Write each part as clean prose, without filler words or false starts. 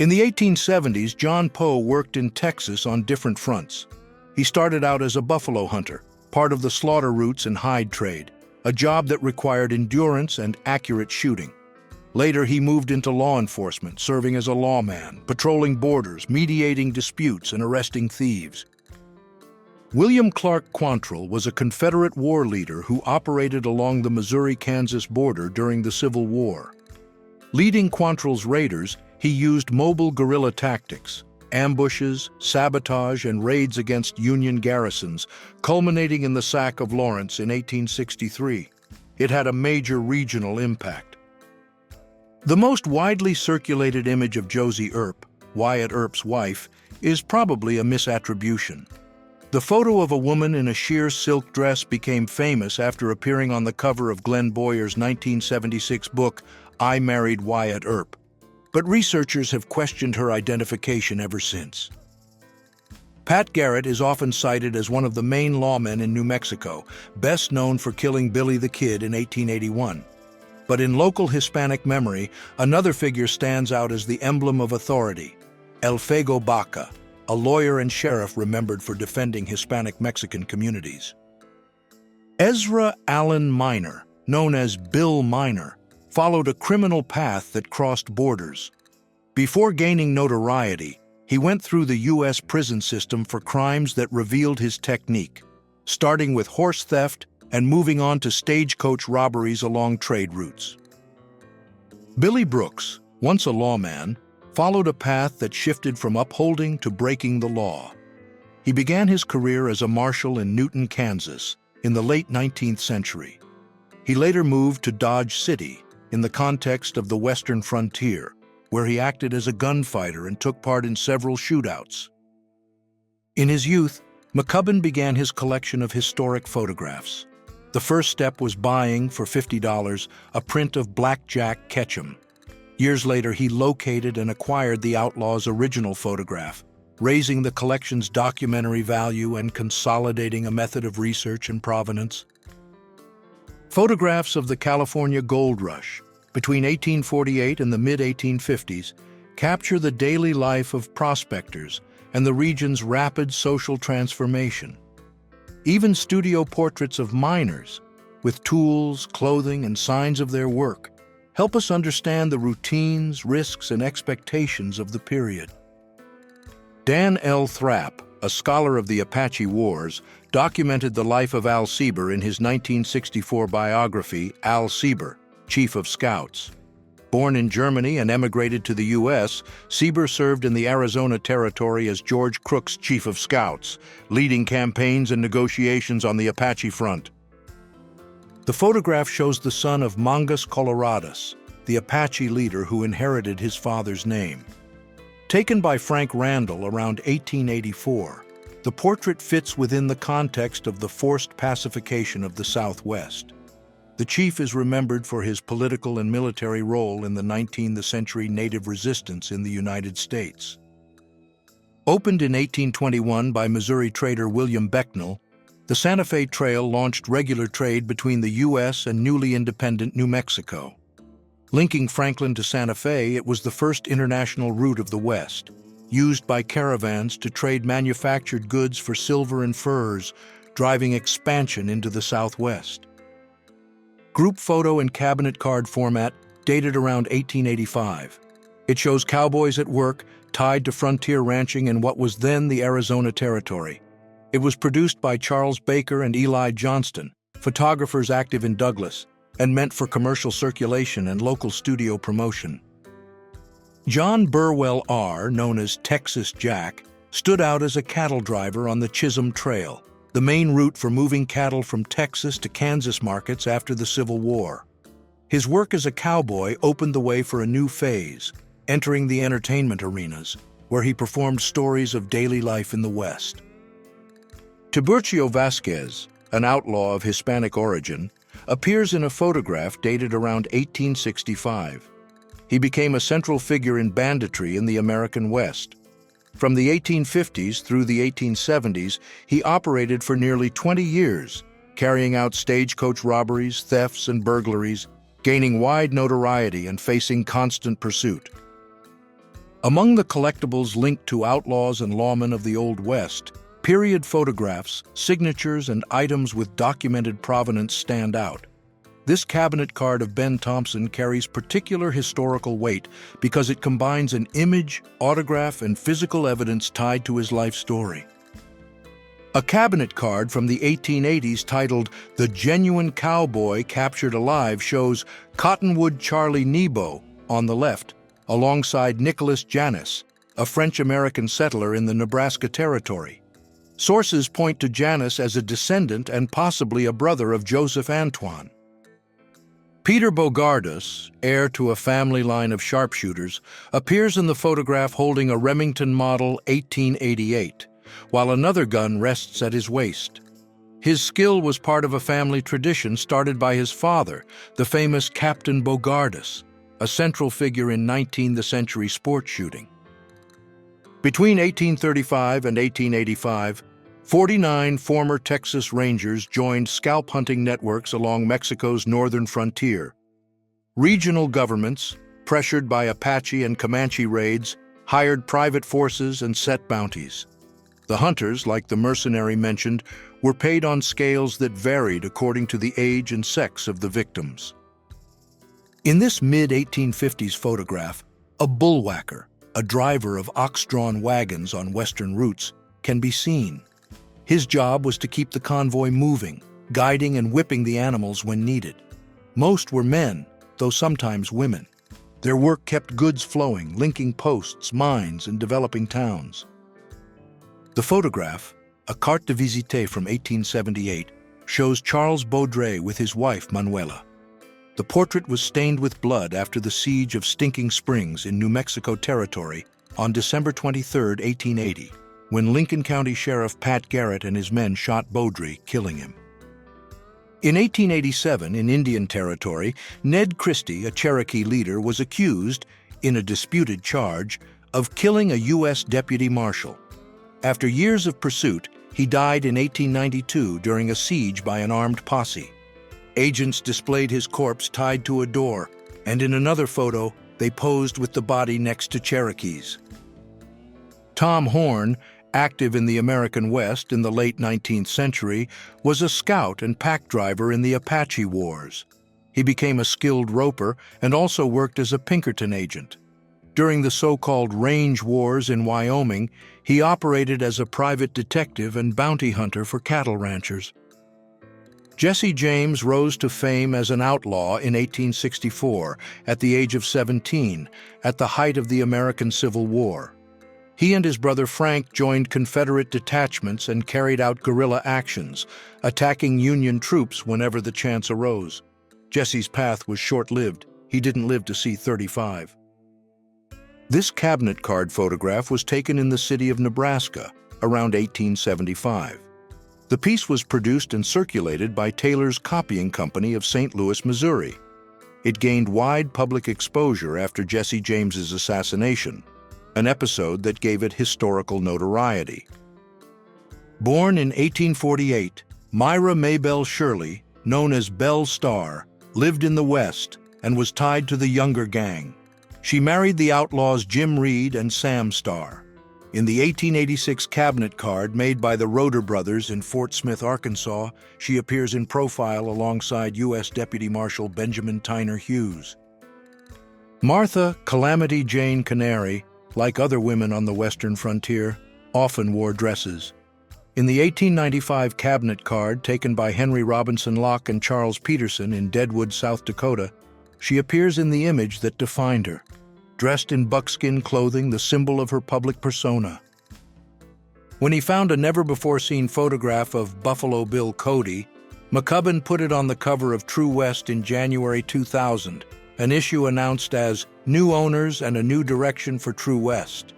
In the 1870s, John Poe worked in Texas on different fronts. He started out as a buffalo hunter, part of the slaughter routes and hide trade, a job that required endurance and accurate shooting. Later, he moved into law enforcement, serving as a lawman, patrolling borders, mediating disputes, and arresting thieves. William Clark Quantrill was a Confederate war leader who operated along the Missouri-Kansas border during the Civil War. Leading Quantrill's raiders, he used mobile guerrilla tactics, ambushes, sabotage, and raids against Union garrisons, culminating in the sack of Lawrence in 1863. It had a major regional impact. The most widely circulated image of Josie Earp, Wyatt Earp's wife, is probably a misattribution. The photo of a woman in a sheer silk dress became famous after appearing on the cover of Glenn Boyer's 1976 book, I Married Wyatt Earp. But researchers have questioned her identification ever since. Pat Garrett is often cited as one of the main lawmen in New Mexico, best known for killing Billy the Kid in 1881. But in local Hispanic memory, another figure stands out as the emblem of authority, El Fego Baca, a lawyer and sheriff remembered for defending Hispanic Mexican communities. Ezra Allen Minor, known as Bill Minor, followed a criminal path that crossed borders. Before gaining notoriety, he went through the U.S. prison system for crimes that revealed his technique, starting with horse theft and moving on to stagecoach robberies along trade routes. Billy Brooks, once a lawman, followed a path that shifted from upholding to breaking the law. He began his career as a marshal in Newton, Kansas, in the late 19th century. He later moved to Dodge City, in the context of the Western frontier, where he acted as a gunfighter and took part in several shootouts. In his youth, McCubbin began his collection of historic photographs. The first step was buying, for $50, a print of Black Jack Ketchum. Years later, he located and acquired the Outlaws' original photograph, raising the collection's documentary value and consolidating a method of research and provenance. Photographs of the California Gold Rush between 1848 and the mid-1850s capture the daily life of prospectors and the region's rapid social transformation. Even studio portraits of miners, with tools, clothing, and signs of their work, help us understand the routines, risks, and expectations of the period. Dan L. Thrapp, a scholar of the Apache Wars, documented the life of Al Sieber in his 1964 biography, Al Sieber, Chief of Scouts. Born in Germany and emigrated to the U.S., Sieber served in the Arizona Territory as George Crook's Chief of Scouts, leading campaigns and negotiations on the Apache front. The photograph shows the son of Mangus Coloradus, the Apache leader who inherited his father's name. Taken by Frank Randall around 1884, the portrait fits within the context of the forced pacification of the Southwest. The chief is remembered for his political and military role in the 19th century Native resistance in the United States. Opened in 1821 by Missouri trader William Becknell, the Santa Fe Trail launched regular trade between the U.S. and newly independent New Mexico. Linking Franklin to Santa Fe, it was the first international route of the West, used by caravans to trade manufactured goods for silver and furs, driving expansion into the Southwest. Group photo in cabinet card format, dated around 1885. It shows cowboys at work, tied to frontier ranching in what was then the Arizona Territory. It was produced by Charles Baker and Eli Johnston, photographers active in Douglas, and meant for commercial circulation and local studio promotion. John Burwell R., known as Texas Jack, stood out as a cattle driver on the Chisholm Trail, the main route for moving cattle from Texas to Kansas markets after the Civil War. His work as a cowboy opened the way for a new phase, entering the entertainment arenas, where he performed stories of daily life in the West. Tiburcio Vasquez, an outlaw of Hispanic origin, appears in a photograph dated around 1865. He became a central figure in banditry in the American West. From the 1850s through the 1870s, he operated for nearly 20 years, carrying out stagecoach robberies, thefts, and burglaries, gaining wide notoriety and facing constant pursuit. Among the collectibles linked to outlaws and lawmen of the Old West, period photographs, signatures, and items with documented provenance stand out. This cabinet card of Ben Thompson carries particular historical weight because it combines an image, autograph, and physical evidence tied to his life story. A cabinet card from the 1880s titled "The Genuine Cowboy Captured Alive" shows Cottonwood Charlie Nebo on the left, alongside Nicholas Janis, a French-American settler in the Nebraska Territory. Sources point to Janis as a descendant and possibly a brother of Joseph Antoine. Peter Bogardus, heir to a family line of sharpshooters, appears in the photograph holding a Remington Model 1888, while another gun rests at his waist. His skill was part of a family tradition started by his father, the famous Captain Bogardus, a central figure in 19th century sports shooting. Between 1835 and 1885, 49 former Texas Rangers joined scalp hunting networks along Mexico's northern frontier. Regional governments, pressured by Apache and Comanche raids, hired private forces and set bounties. The hunters, like the mercenary mentioned, were paid on scales that varied according to the age and sex of the victims. In this mid-1850s photograph, a bullwhacker, a driver of ox-drawn wagons on western routes, can be seen. His job was to keep the convoy moving, guiding and whipping the animals when needed. Most were men, though sometimes women. Their work kept goods flowing, linking posts, mines, and developing towns. The photograph, a carte de visite from 1878, shows Charles Baudry with his wife Manuela. The portrait was stained with blood after the siege of Stinking Springs in New Mexico Territory on December 23, 1880, when Lincoln County Sheriff Pat Garrett and his men shot Baudry, killing him. In 1887, in Indian Territory, Ned Christie, a Cherokee leader, was accused, in a disputed charge, of killing a U.S. deputy marshal. After years of pursuit, he died in 1892 during a siege by an armed posse. Agents displayed his corpse tied to a door, and in another photo, they posed with the body next to Cherokees. Tom Horn, active in the American West in the late 19th century, was a scout and pack driver in the Apache Wars. He became a skilled roper and also worked as a Pinkerton agent. During the so-called range wars in Wyoming, he operated as a private detective and bounty hunter for cattle ranchers. Jesse James rose to fame as an outlaw in 1864, at the age of 17, at the height of the American Civil War. He and his brother Frank joined Confederate detachments and carried out guerrilla actions, attacking Union troops whenever the chance arose. Jesse's path was short-lived. He didn't live to see 35. This cabinet card photograph was taken in the city of Nebraska around 1875. The piece was produced and circulated by Taylor's Copying Company of St. Louis, Missouri. It gained wide public exposure after Jesse James's assassination, an episode that gave it historical notoriety. Born in 1848, Myra Maybelle Shirley, known as Belle Starr, lived in the West and was tied to the Younger Gang. She married the outlaws Jim Reed and Sam Starr. In the 1886 cabinet card made by the Roeder brothers in Fort Smith, Arkansas, she appears in profile alongside U.S. Deputy Marshal Benjamin Tyner Hughes. Martha Calamity Jane Canary, like other women on the western frontier, often wore dresses. In the 1895 cabinet card taken by Henry Robinson Locke and Charles Peterson in Deadwood, South Dakota, she appears in the image that defined her, dressed in buckskin clothing, the symbol of her public persona. When he found a never-before-seen photograph of Buffalo Bill Cody, McCubbin put it on the cover of True West in January 2000, an issue announced as "New Owners and a New Direction for True West."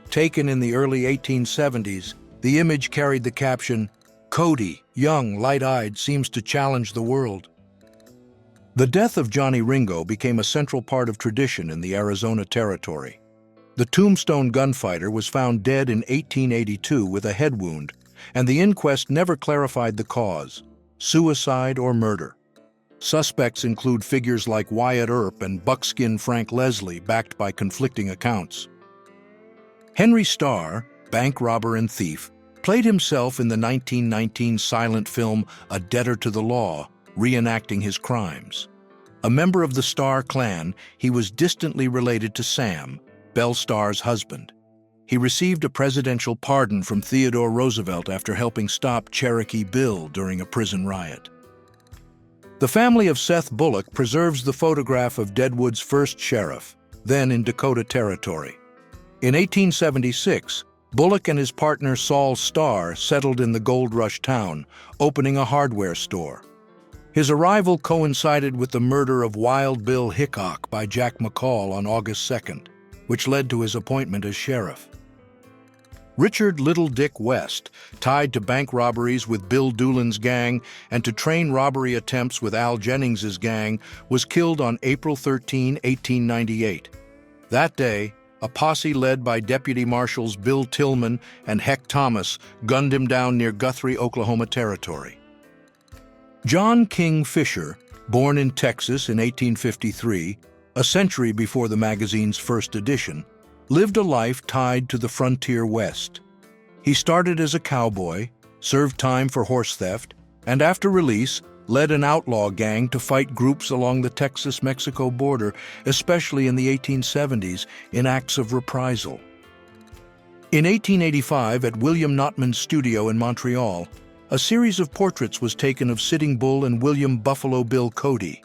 Taken in the early 1870s, the image carried the caption, "Cody, young, light-eyed, seems to challenge the world." The death of Johnny Ringo became a central part of tradition in the Arizona Territory. The Tombstone gunfighter was found dead in 1882 with a head wound, and the inquest never clarified the cause, suicide or murder. Suspects include figures like Wyatt Earp and buckskin Frank Leslie, backed by conflicting accounts. Henry Starr, bank robber and thief, played himself in the 1919 silent film A Debtor to the Law, reenacting his crimes. A member of the Starr clan, he was distantly related to Sam, Belle Starr's husband. He received a presidential pardon from Theodore Roosevelt after helping stop Cherokee Bill during a prison riot. The family of Seth Bullock preserves the photograph of Deadwood's first sheriff, then in Dakota Territory. In 1876, Bullock and his partner Saul Starr settled in the Gold Rush town, opening a hardware store. His arrival coincided with the murder of Wild Bill Hickok by Jack McCall on August 2nd, which led to his appointment as sheriff. Richard Little Dick West, tied to bank robberies with Bill Doolan's gang and to train robbery attempts with Al Jennings's gang, was killed on April 13, 1898. That day, a posse led by Deputy Marshals Bill Tillman and Heck Thomas gunned him down near Guthrie, Oklahoma Territory. John King Fisher, born in Texas in 1853, a century before the magazine's first edition, lived a life tied to the frontier West. He started as a cowboy, served time for horse theft, and after release, led an outlaw gang to fight groups along the Texas-Mexico border, especially in the 1870s, in acts of reprisal. In 1885, at William Notman's studio in Montreal, a series of portraits was taken of Sitting Bull and William Buffalo Bill Cody.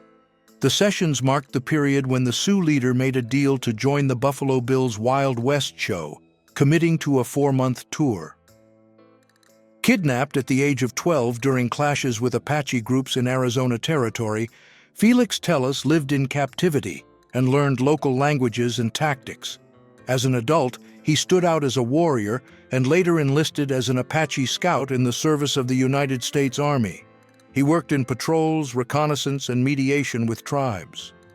The sessions marked the period when the Sioux leader made a deal to join the Buffalo Bill's Wild West show, committing to a 4-month tour. Kidnapped at the age of 12 during clashes with Apache groups in Arizona Territory, Felix Tellis lived in captivity and learned local languages and tactics. As an adult, he stood out as a warrior and later enlisted as an Apache scout in the service of the United States Army. He worked in patrols, reconnaissance, and mediation with tribes.